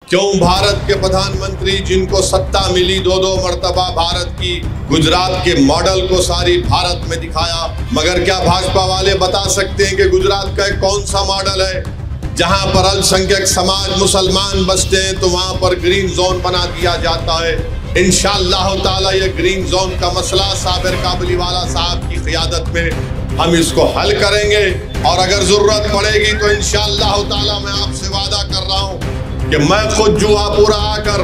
क्यों भारत के प्रधानमंत्री जिनको सत्ता मिली दो दो मर्तबा भारत की, गुजरात के मॉडल को सारी भारत में दिखाया। मगर क्या भाजपा वाले बता सकते हैं कि गुजरात का कौन सा मॉडल है जहां पर अल्पसंख्यक समाज मुसलमान बसते हैं तो वहां पर ग्रीन जोन बना दिया जाता है। इंशाअल्लाह ताला ये ग्रीन जोन का मसला साबिर काबलीवाला साहब की क़ियादत में हम इसको हल करेंगे और अगर जरूरत पड़ेगी तो इंशाअल्लाह ताला मैं आपसे वादा कर रहा हूँ कि मैं खुद जुहापुरा आकर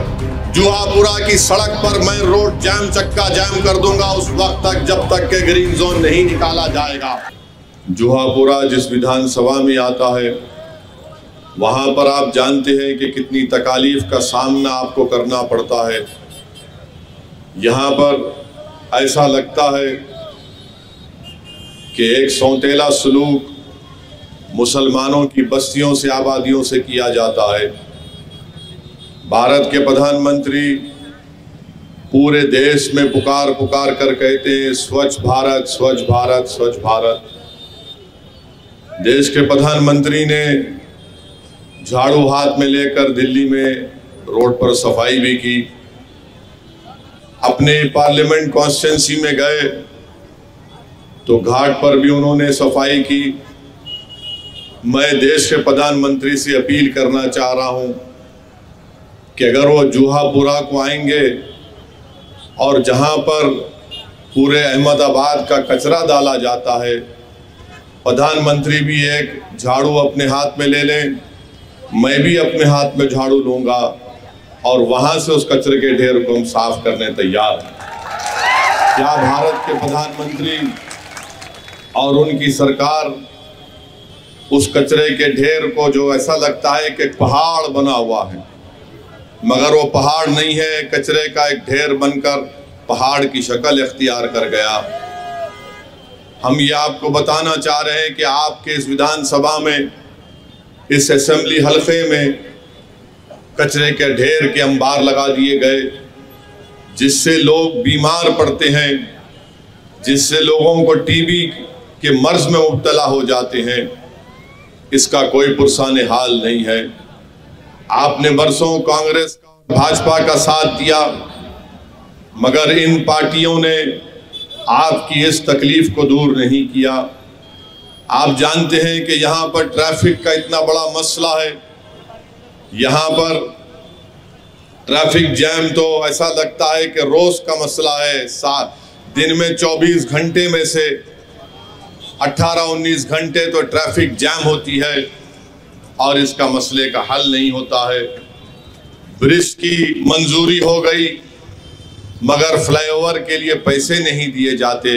जुहापुरा की सड़क पर मैं रोड जैम चक्का जैम कर दूंगा उस वक्त तक जब तक के ग्रीन जोन नहीं निकाला जाएगा। जुहापुरा जिस विधानसभा में आता है वहां पर आप जानते हैं कि कितनी तकालीफ का सामना आपको करना पड़ता है। यहाँ पर ऐसा लगता है कि एक सौतेला सलूक मुसलमानों की बस्तियों से आबादियों से किया जाता है। भारत के प्रधानमंत्री पूरे देश में पुकार पुकार कर कहते हैं स्वच्छ भारत स्वच्छ भारत स्वच्छ भारत। देश के प्रधानमंत्री ने झाड़ू हाथ में लेकर दिल्ली में रोड पर सफाई भी की। अपने पार्लियामेंट कॉन्स्टिट्यूंसी में गए तो घाट पर भी उन्होंने सफाई की। मैं देश के प्रधानमंत्री से अपील करना चाह रहा हूं कि अगर वो जुहापुरा को आएंगे और जहां पर पूरे अहमदाबाद का कचरा डाला जाता है, प्रधानमंत्री भी एक झाड़ू अपने हाथ में ले लें, मैं भी अपने हाथ में झाड़ू लूंगा और वहां से उस कचरे के ढेर को हम साफ करने तैयार हैं। क्या भारत के प्रधानमंत्री और उनकी सरकार उस कचरे के ढेर को, जो ऐसा लगता है कि पहाड़ बना हुआ है मगर वो पहाड़ नहीं है, कचरे का एक ढेर बनकर पहाड़ की शक्ल इख्तियार कर गया। हम ये आपको बताना चाह रहे हैं कि आपके इस विधानसभा में, इस असेंबली हलके में कचरे के ढेर के अंबार लगा दिए गए जिससे लोग बीमार पड़ते हैं, जिससे लोगों को टीबी के मर्ज में मुब्तला हो जाते हैं। इसका कोई पुरसाने हाल नहीं है। आपने बरसों कांग्रेस भाजपा का साथ दिया मगर इन पार्टियों ने आपकी इस तकलीफ को दूर नहीं किया। आप जानते हैं कि यहाँ पर ट्रैफिक का इतना बड़ा मसला है। यहाँ पर ट्रैफिक जैम तो ऐसा लगता है कि रोज का मसला है। दिन में 24 घंटे में से 18-19 घंटे तो ट्रैफिक जैम होती है और इसका मसले का हल नहीं होता है। ब्रिज की मंजूरी हो गई मगर फ्लाईओवर के लिए पैसे नहीं दिए जाते।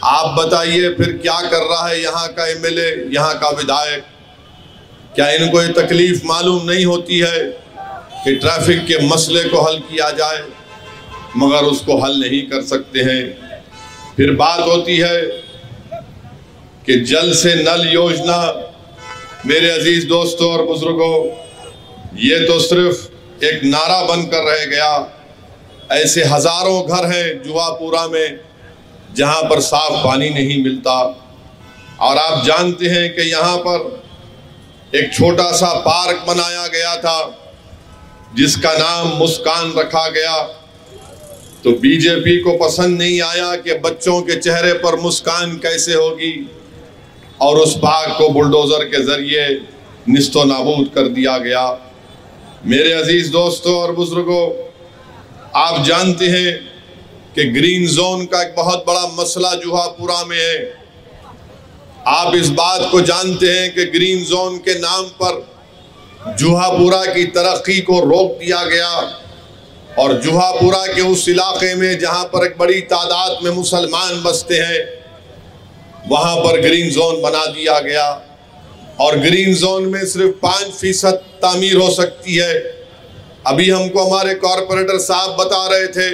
आप बताइए फिर क्या कर रहा है यहाँ का एमएलए, यहाँ का विधायक? क्या इनको ये तकलीफ मालूम नहीं होती है कि ट्रैफिक के मसले को हल किया जाए मगर उसको हल नहीं कर सकते हैं। फिर बात होती है कि जल से नल योजना। मेरे अजीज दोस्तों और बुजुर्गों, ये तो सिर्फ एक नारा बनकर रह गया। ऐसे हजारों घर हैं जुहापुरा में जहां पर साफ पानी नहीं मिलता। और आप जानते हैं कि यहाँ पर एक छोटा सा पार्क बनाया गया था जिसका नाम मुस्कान रखा गया। तो बीजेपी को पसंद नहीं आया कि बच्चों के चेहरे पर मुस्कान कैसे होगी और उस पार्क को बुलडोजर के जरिए निस्तो नाबूद कर दिया गया। मेरे अजीज दोस्तों और बुजुर्गों, आप जानते हैं कि ग्रीन जोन का एक बहुत बड़ा मसला जुहापुरा में है। आप इस बात को जानते हैं कि ग्रीन जोन के नाम पर जुहापुरा की तरक्की को रोक दिया गया और जुहापुरा के उस इलाके में जहां पर एक बड़ी तादाद में मुसलमान बसते हैं वहां पर ग्रीन जोन बना दिया गया और ग्रीन जोन में सिर्फ 5% तामीर हो सकती है। अभी हमको हमारे कॉरपोरेटर साहब बता रहे थे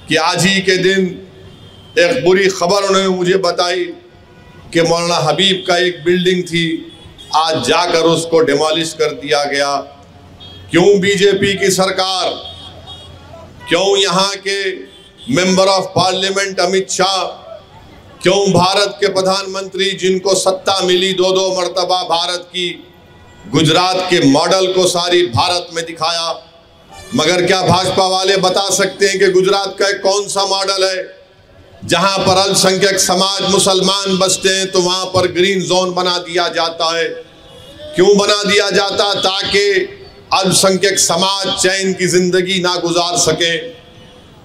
कि आज ही के दिन एक बुरी खबर उन्होंने मुझे बताई कि मौलाना हबीब का एक बिल्डिंग थी, आज जाकर उसको डिमोलिश कर दिया गया। क्यों बीजेपी की सरकार, क्यों यहाँ के member of parliament Amit Shah, क्यों भारत के प्रधानमंत्री जिनको सत्ता मिली दो दो मर्तबा भारत की, गुजरात के मॉडल को सारी भारत में दिखाया। मगर क्या भाजपा वाले बता सकते हैं कि गुजरात का कौन सा मॉडल है जहां पर अल्पसंख्यक समाज मुसलमान बसते हैं तो वहां पर ग्रीन जोन बना दिया जाता है? क्यों बना दिया जाता? ताकि अल्पसंख्यक समाज चैन की जिंदगी ना गुजार सके,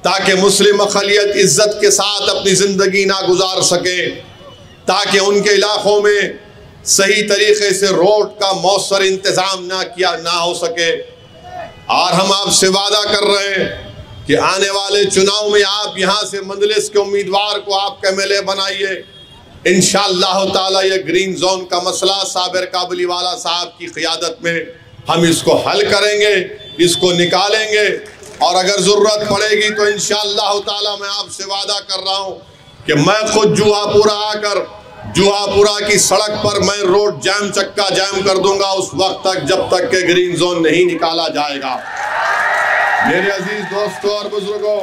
ताकि मुस्लिम अक़लियत इज्जत के साथ अपनी जिंदगी ना गुजार सके, ताकि उनके इलाकों में सही तरीके से रोड का मौसर इंतजाम ना हो सके। और हम आपसे वादा कर रहे हैं कि आने वाले चुनाव में आप यहाँ से मंजलिस के उम्मीदवार को आप MLA बनाइए। इंशाअल्लाह ताला ये ग्रीन जोन का मसला साबिर काबुलीवाला साहब की क़ियादत में हम इसको हल करेंगे, इसको निकालेंगे। और अगर ज़रूरत पड़ेगी तो इंशाअल्लाह ताला मैं आपसे वादा कर रहा हूँ कि मैं खुद जुहापुरा आकर जुहापुरा की सड़क पर मैं रोड जाम चक्का जाम कर दूंगा उस वक्त तक जब तक के ग्रीन जोन नहीं निकाला जाएगा। मेरे अजीज दोस्तों और बुजुर्गों,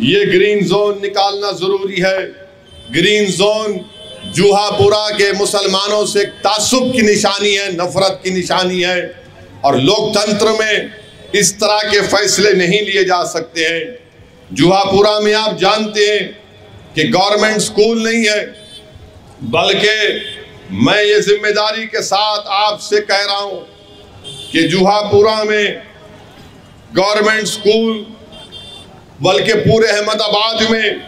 ये ग्रीन जोन निकालना जरूरी है। ग्रीन जोन जुहापुरा के मुसलमानों से तासुब की निशानी है, नफरत की निशानी है। और लोकतंत्र में इस तरह के फैसले नहीं लिए जा सकते हैं। जुहापुरा में आप जानते हैं कि गवर्नमेंट स्कूल नहीं है, बल्कि मैं ये जिम्मेदारी के साथ आपसे कह रहा हूं कि जुहापुरा में गवर्नमेंट स्कूल, बल्कि पूरे अहमदाबाद में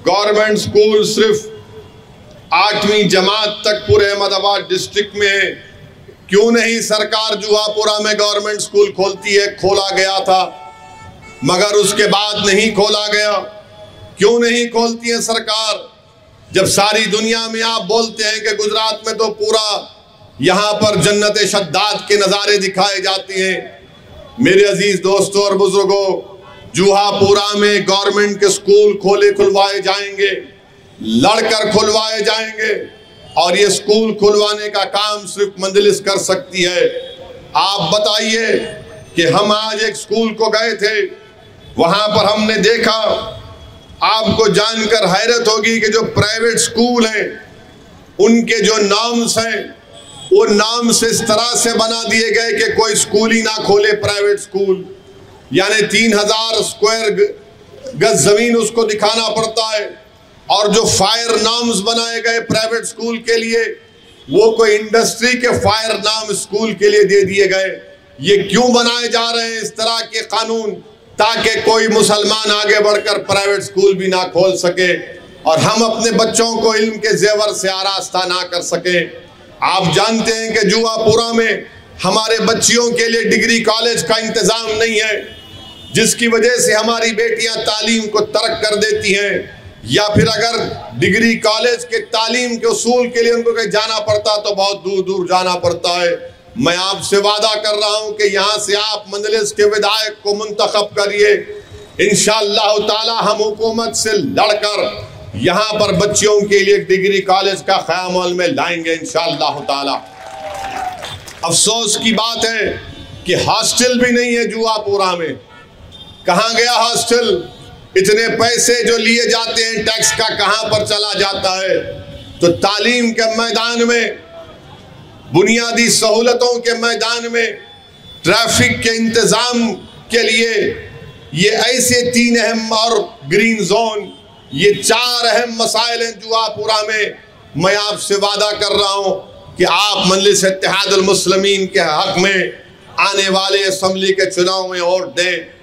गवर्नमेंट स्कूल सिर्फ 8वीं जमात तक पूरे अहमदाबाद डिस्ट्रिक्ट में है। क्यों नहीं सरकार जुहापुरा में गवर्नमेंट स्कूल खोलती है? खोला गया था मगर उसके बाद नहीं खोला गया। क्यों नहीं खोलती है सरकार? जब सारी दुनिया में आप बोलते हैं कि गुजरात में तो पूरा यहाँ पर जन्नत शद्दाद के नज़ारे दिखाए जाते हैं। मेरे अजीज दोस्तों और बुजुर्गों, जुहापुरा में गवर्नमेंट के स्कूल खुलवाए जाएंगे, लड़कर खुलवाए जाएंगे। और ये स्कूल खुलवाने का काम सिर्फ मंजलिस कर सकती है। आप बताइए कि हम आज एक स्कूल को गए थे, वहां पर हमने देखा, आपको जानकर हैरत होगी कि जो प्राइवेट स्कूल हैं उनके जो नाम्स हैं वो नाम्स इस तरह से बना दिए गए कि कोई स्कूल ही ना खोले। प्राइवेट स्कूल यानी 3000 स्क्वायर गज जमीन उसको दिखाना पड़ता है। और जो फायर नाम्स बनाए गए प्राइवेट स्कूल के लिए वो कोई इंडस्ट्री के फायर नाम स्कूल के लिए दे दिए गए। ये क्यों बनाए जा रहे हैं इस तरह के कानून? ताकि कोई मुसलमान आगे बढ़कर प्राइवेट स्कूल भी ना खोल सके और हम अपने बच्चों को इल्म के जेवर से आरास्ता ना कर सके। आप जानते हैं कि जुहापुरा में हमारे बच्चियों के लिए डिग्री कॉलेज का इंतजाम नहीं है, जिसकी वजह से हमारी बेटियां तालीम को तर्क कर देती हैं। या फिर अगर डिग्री कॉलेज के तालीम के उसूल के लिए उनको कहीं जाना पड़ता तो बहुत दूर दूर जाना पड़ता है। मैं आपसे वादा कर रहा हूं कि यहाँ से आप मंजलिस के विधायक को मुंतखब करिए। इंशाअल्लाह ताला हम हुकूमत से लड़कर यहाँ पर बच्चियों के लिए डिग्री कॉलेज का क़याम में लाएंगे इंशाअल्लाह ताला। अफसोस की बात है कि हॉस्टल भी नहीं है जुहापुरा में। कहाँ गया हॉस्टल? इतने पैसे जो लिए जाते हैं टैक्स का कहाँ पर चला जाता है? तो तालीम के मैदान में, बुनियादी सहूलतों के मैदान में, ट्रैफिक के इंतज़ाम के लिए ये ऐसे 3 अहम और ग्रीन जोन, ये 4 अहम मसाइल हैं जुहापुरा में। मैं आपसे वादा कर रहा हूँ कि आप मजलिस इत्तेहादुल मुस्लिमीन के हक में आने वाले असम्बली के चुनाव में वोट दें।